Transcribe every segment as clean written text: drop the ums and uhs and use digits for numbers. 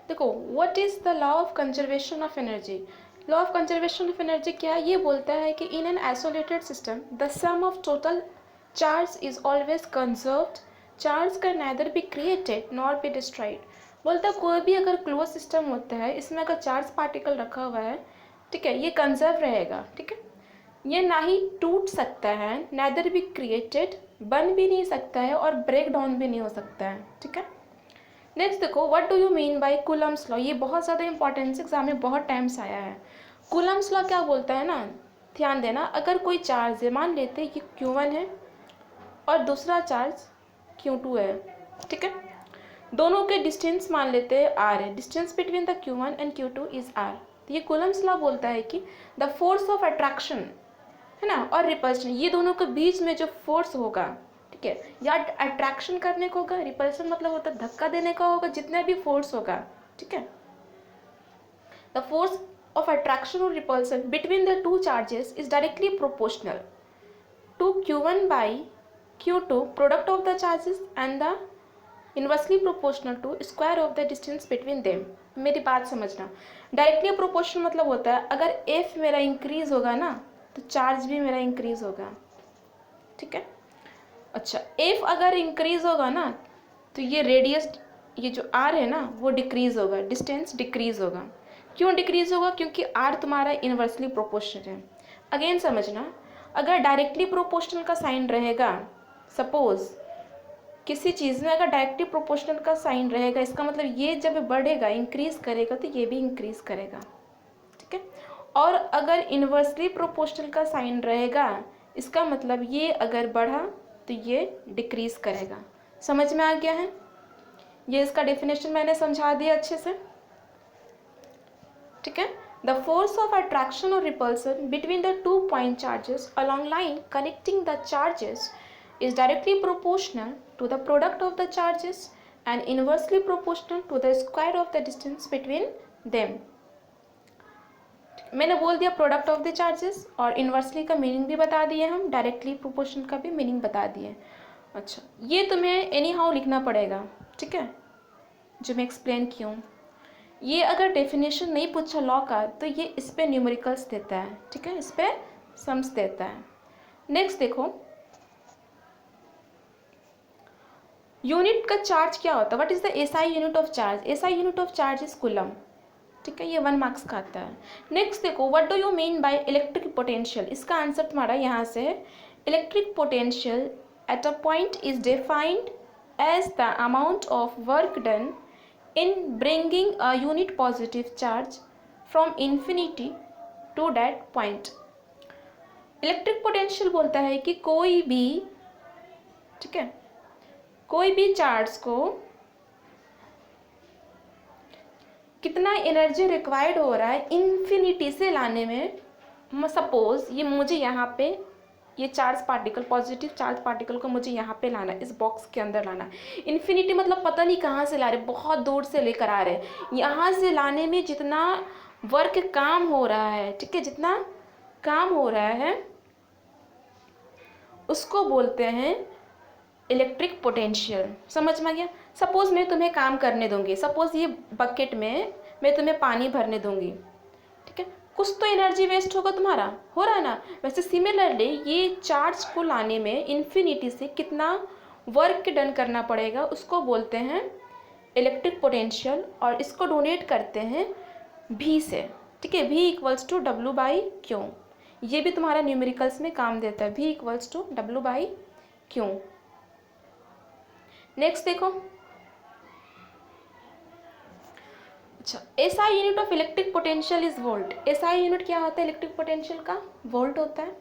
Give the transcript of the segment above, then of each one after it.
देखो, what is the law of conservation of energy? Law of conservation of energy क्या है? ये बोलता है कि in an isolated system the sum of total charge is always conserved, charge can neither be created nor be destroyed. बोलता है कोई भी अगर क्लोज सिस्टम होता है, इसमें अगर चार्ज पार्टिकल रखा हुआ है, ठीक है, ये कंजर्व रहेगा, ठीक है, ये ना ही टूट सकता है, नाइदर बी क्रिएटेड, बन भी नहीं सकता है, और ब्रेक डाउन भी नहीं हो सकता है, ठीक है। नेक्स्ट देखो, what do you mean bye Coulomb's law? ये बहुत ज़्यादा इंपॉर्टेंस एग्जाम में बहुत टाइम से आया है। कूलम्स लॉ क्या बोलता है ना, ध्यान देना, अगर कोई चार्ज है, मान लेते हैं कि Q1 है और दूसरा चार्ज Q2 है, ठीक है, दोनों के डिस्टेंस मान लेते हैं R है, distance between the Q1 and Q2 is R। तो ये कूलम्स लॉ बोलता है कि द फोर्स ऑफ अट्रैक्शन है ना और रिपल्शन, ये दोनों के बीच में जो फोर्स होगा, ठीक है, या अट्रैक्शन करने को होगा, रिपल्शन मतलब होता है धक्का देने का होगा, जितना भी फोर्स होगा, ठीक है, the force of attraction or repulsion between the two charges is directly proportional to Q1 by Q2 product of the charges and the inversely proportional to square of the distance between them। मेरी बात समझना, directly proportional मतलब होता है अगर F मेरा increase होगा ना तो चार्ज भी मेरा इंक्रीज होगा, ठीक है। अच्छा, F अगर इंक्रीज होगा ना तो ये रेडियस, ये जो R है ना वो डिक्रीज होगा, डिस्टेंस डिक्रीज होगा। क्यों डिक्रीज होगा? क्योंकि R तुम्हारा इन्वर्सली प्रोपोर्शनल है। अगेन समझना, अगर डायरेक्टली प्रोपोर्शनल का साइन रहेगा, सपोज किसी चीज़ में अगर डायरेक्टली प्रोपोर्शनल का साइन रहेगा, इसका मतलब ये जब बढ़ेगा, इंक्रीज करेगा, तो ये भी इंक्रीज करेगा, ठीक है। और अगर इन्वर्सली प्रोपोर्शनल का साइन रहेगा, इसका मतलब ये अगर बढ़ा तो ये डिक्रीज करेगा। समझ में आ गया है? ये इसका डेफिनेशन मैंने समझा दिया अच्छे से, ठीक है। द फोर्स ऑफ अट्रैक्शन और repulsion between the two point charges along line connecting the charges is directly proportional to the product of the charges and inversely proportional to the square of the distance between them। मैंने बोल दिया product of the charges, और inversely का meaning भी बता दिए हम, directly proportional का भी मीनिंग बता दिए। अच्छा, ये तुम्हें एनी हाउ लिखना पड़ेगा, ठीक है, जो मैं एक्सप्लेन की हूँ। ये अगर डेफिनेशन नहीं पूछा लॉ का तो ये इस पे न्यूमेरिकल्स देता है, ठीक है, इस पे सम्स देता है। नेक्स्ट देखो, यूनिट का चार्ज क्या होता है? What is the SI unit of charge? SI unit of charge is coulomb, ठीक है, ये 1 मार्क्स का आता है। नेक्स्ट देखो, what do you mean by electric potential? इसका आंसर तुम्हारा यहाँ से है, electric potential at a point is defined as the amount of work done in bringing a unit positive charge from infinity to that point। Electric potential बोलता है कि कोई भी, ठीक है, कोई भी चार्ज को कितना एनर्जी रिक्वायर्ड हो रहा है इन्फिनिटी से लाने में। सपोज ये मुझे यहाँ पे ये charge particle, positive charge particle को मुझे यहाँ पे लाना, इस बॉक्स के अंदर लाना। इन्फिनिटी मतलब पता नहीं कहाँ से ला रहे, बहुत दूर से लेकर आ रहे। यहाँ से लाने में जितना वर्क काम हो रहा है, ठीक है, जितना काम हो रहा है उसको बोलते हैं इलेक्ट्रिक पोटेंशियल। समझ में आ गया? सपोज मैं तुम्हें काम करने दूंगी, सपोज ये बकेट में मैं तुम्हें पानी भरने दूंगी, ठीक है, कुछ तो एनर्जी वेस्ट होगा तुम्हारा, हो रहा है ना। वैसे सिमिलरली ये चार्ज को लाने में इन्फिनिटी से कितना वर्क डन करना पड़ेगा उसको बोलते हैं इलेक्ट्रिक पोटेंशियल, और इसको डोनेट करते हैं V से, ठीक है, V इक्वल्स टू W/Q। ये भी तुम्हारा न्यूमेरिकल्स में काम देता है, V equals to W/Q। Next देखो, अच्छा, SI unit of electric potential is volt. SI unit क्या होता है इलेक्ट्रिक पोटेंशियल का? वोल्ट होता है।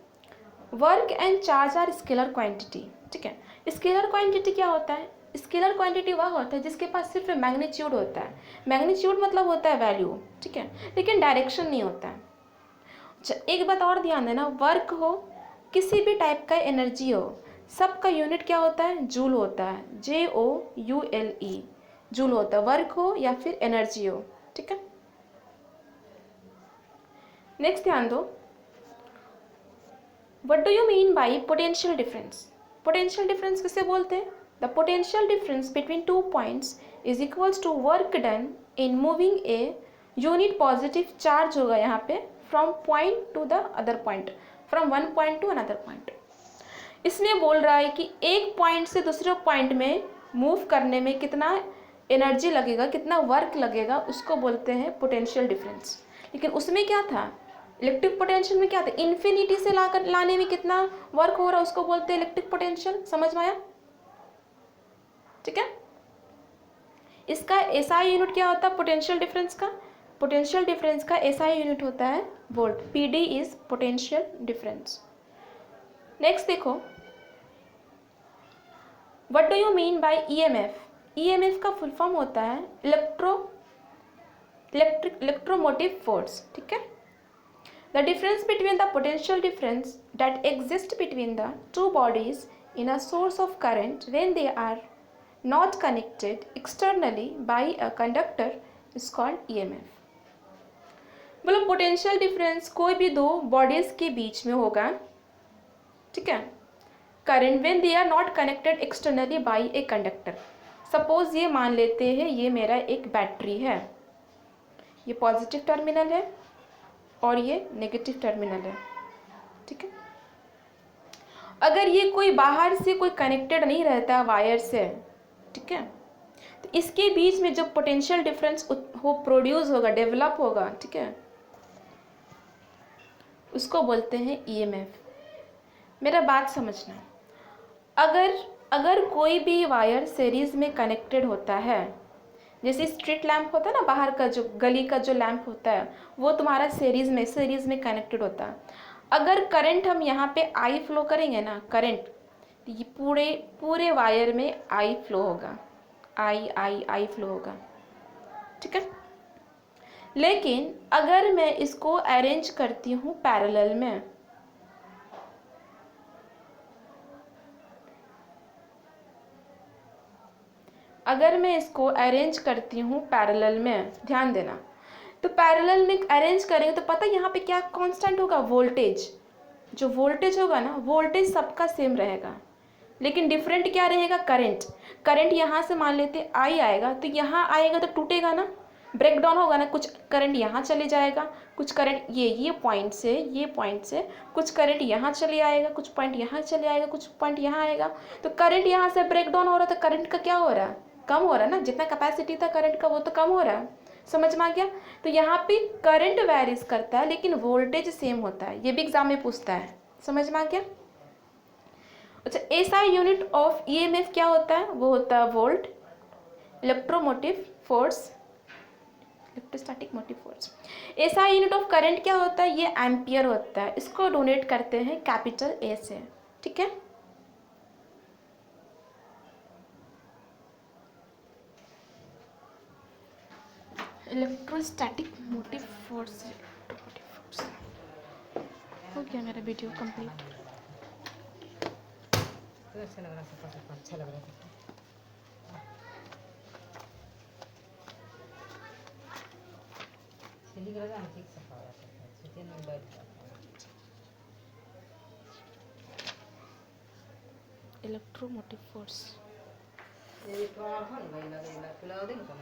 Work and charge are scalar quantity, ठीक है। स्केलर क्वांटिटी क्या होता है? स्केलर क्वांटिटी वह होता है जिसके पास सिर्फ मैग्नीट्यूड होता है। मैग्नीट्यूड मतलब होता है वैल्यू, ठीक है, लेकिन डायरेक्शन नहीं होता है। अच्छा, एक बात और ध्यान देना, वर्क हो, किसी भी टाइप का एनर्जी हो, सबका यूनिट क्या होता है? जूल होता है, JOULE, जूल होता है, वर्क हो या फिर एनर्जी हो, ठीक है। नेक्स्ट ध्यान दो, what do you mean by potential difference? Potential difference किसे बोलते हैं? The potential difference between two points is equals to work done in moving a unit positive charge होगा यहाँ पे from point to the other point, from one point to another point. इसमें बोल रहा है कि एक पॉइंट से दूसरे पॉइंट में मूव करने में कितना एनर्जी लगेगा, कितना वर्क लगेगा, उसको बोलते हैं पोटेंशियल डिफरेंस। लेकिन उसमें क्या था, इलेक्ट्रिक पोटेंशियल में क्या था, इन्फिनिटी से लाने में कितना वर्क हो रहा है उसको बोलते हैं इलेक्ट्रिक पोटेंशियल। समझ में आया? ठीक है। इसका एसआई यूनिट क्या होता है पोटेंशियल डिफरेंस का? पोटेंशियल डिफरेंस का एसआई यूनिट होता है volt. PD is potential difference. Next देखो, what do you mean by EMF? EMF का फुल फॉर्म होता है इलेक्ट्रोमोटिव फोर्स। ठीक है। The difference between the potential difference that exist between the two bodies in a source of current when they are not connected externally by a conductor is called EMF। मतलब potential difference कोई भी दो bodies के बीच में होगा, ठीक है, current when they are not connected externally by a conductor. Suppose ये मान लेते हैं ये मेरा एक बैटरी है, ये पॉजिटिव टर्मिनल है और ये नेगेटिव टर्मिनल है, ठीक है। अगर ये कोई बाहर से कोई कनेक्टेड नहीं रहता वायर से, ठीक है, तो इसके बीच में जो पोटेंशियल डिफरेंस हो प्रोड्यूस होगा, डेवलप होगा, ठीक है, उसको बोलते हैं ईएमएफ। मेरा बात समझना, अगर कोई भी वायर सीरीज में कनेक्टेड होता है, जैसे स्ट्रीट लैंप होता है ना, बाहर का जो गली का जो लैंप होता है वो तुम्हारा सीरीज में कनेक्टेड होता है। अगर करंट हम यहाँ पे आई फ्लो करेंगे ना, करंट, ये पूरे वायर में आई फ्लो होगा, आई फ्लो होगा, ठीक है। लेकिन अगर मैं इसको अरेंज करती हूँ पैरेलल में, अगर मैं इसको अरेंज करती हूँ पैरेलल में, ध्यान देना, तो पैरेलल में अरेंज करेंगे तो पता है यहाँ पे क्या कांस्टेंट होगा, वोल्टेज। जो वोल्टेज होगा ना, वोल्टेज सबका सेम रहेगा, लेकिन डिफरेंट क्या रहेगा, करंट। करंट यहाँ से मान लेते आई आएगा, तो यहाँ आएगा तो टूटेगा ना, ब्रेक डाउन होगा ना, कुछ करंट यहाँ चले जाएगा, कुछ करंट ये पॉइंट से कुछ करंट यहाँ चले आएगा, कुछ पॉइंट यहाँ चले आएगा, कुछ पॉइंट यहाँ आएगा। तो करंट यहाँ से ब्रेक डाउन हो रहा है, तो करंट का क्या हो रहा है, कम हो रहा है ना, जितना कैपेसिटी था करंट का वो तो कम हो रहा है। समझ में आ गया? तो यहाँ पे करंट वेरीज करता है लेकिन वोल्टेज सेम होता है, ये भी एग्जाम में पूछता है। समझ में आ गया? अच्छा, एसआई यूनिट ऑफ ईएमएफ क्या होता है? वो होता है volt, electromotive force, electrostatic motive force. SI unit of current क्या होता है? ये एम्पियर होता है। इसको डोनेट करते हैं कैपिटल ए से, ठीक है। इलेक्ट्रोस्टैटिक मोटिव फोर्स, हो गया मेरा वीडियो कंप्लीट। अच्छा लग रहा है, अच्छा लग रहा है। ठीक सफा इलेक्ट्रोमोटिव फोर्स ये प्रमाण हो ना, लगेगा खुला देंगे ना।